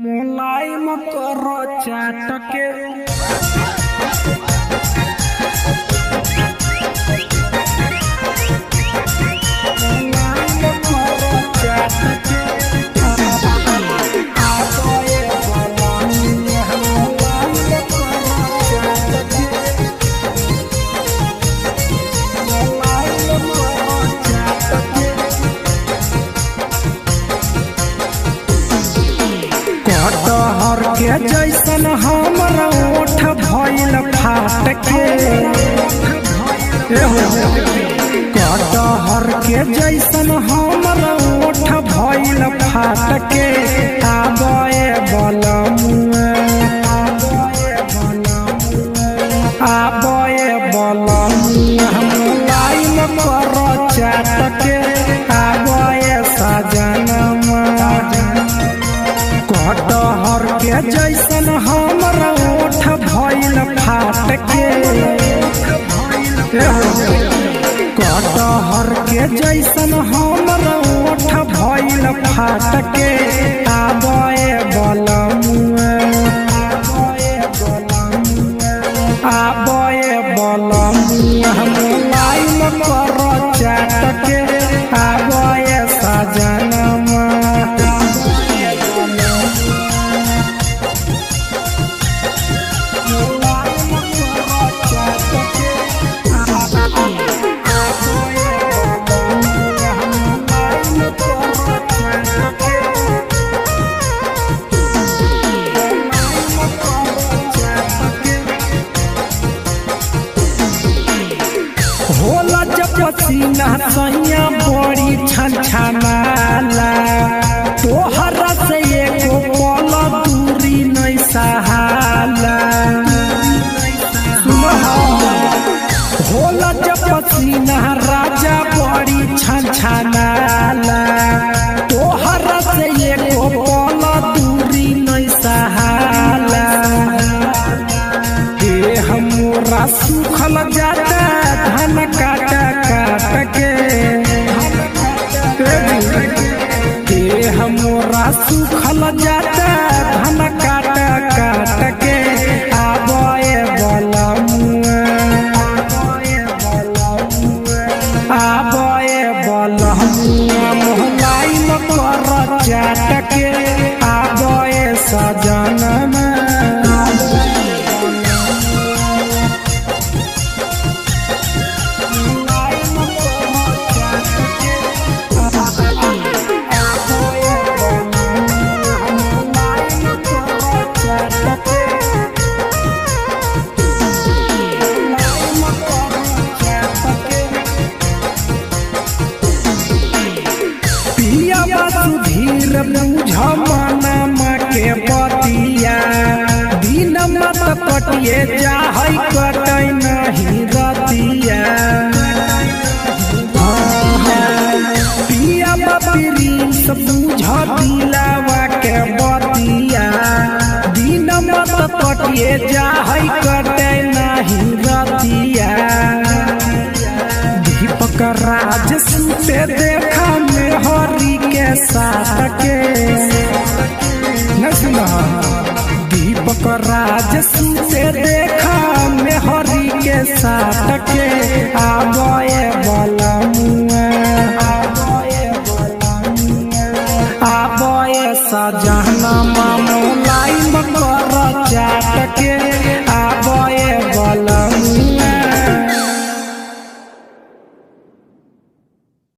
मुलायम करो चाटके कटहर के जैसन हमर ओठ भइल फाट के कटहर के जैसन हमर ओठ भइल फाट के आबे बलमुआ मुलायम करो चाटके आबे सजनमा कटहर के जैसन हमर ओठ भइल फाट के कटहर के जैसन हमर ओठ भइल फाट के आबे बलमुआ मुलायम करो चाटके आबे सजनमा होला जब पसीना सैया बड़ी छनछनाला तोहरा से एको पल दूरी नहीं सहाला होला जब पसीना राजा बड़ी छनछनाला तोहरा से एको पल दूरी नहीं सहाला हमरा सुखल जाता धन काट के हमरा सुखल जाता धन काट के आबे बलमुआ मुलायम करो चाटके आबे सजनमा सुधीर बुझ मनमा के बतिया दिन मत कटिए जाहै कटै नहीं रतिया पिया प्रिंस बुझ दिलावा के बतिया दिन मत कटिए जाहै कटै नहीं रतिया दीपक राज सुते देखा में हरी के साथ के दीपक राज सुते देखा में हरी के साथ के आबे बलमुआ आबे सजनमा